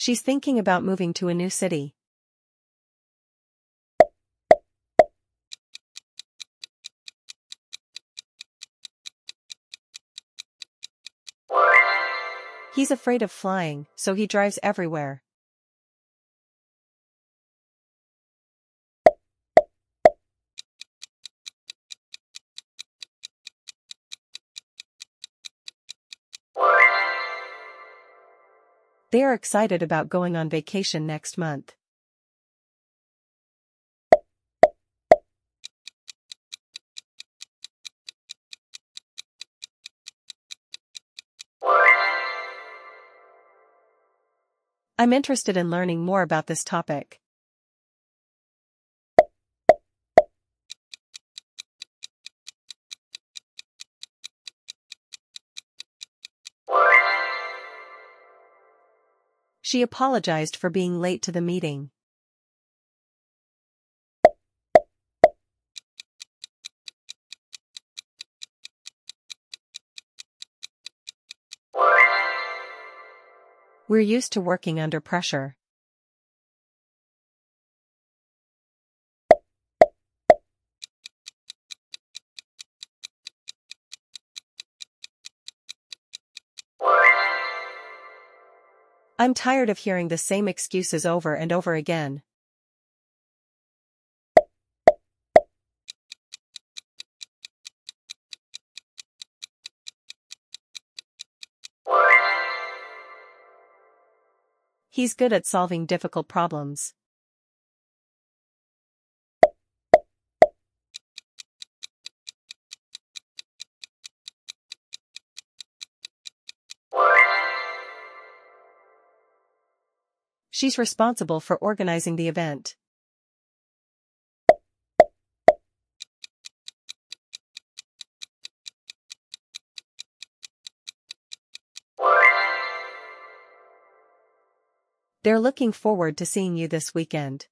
She's thinking about moving to a new city. He's afraid of flying, so he drives everywhere. They are excited about going on vacation next month. I'm interested in learning more about this topic. She apologized for being late to the meeting. We're used to working under pressure. I'm tired of hearing the same excuses over and over again. He's good at solving difficult problems. She's responsible for organizing the event. They're looking forward to seeing you this weekend.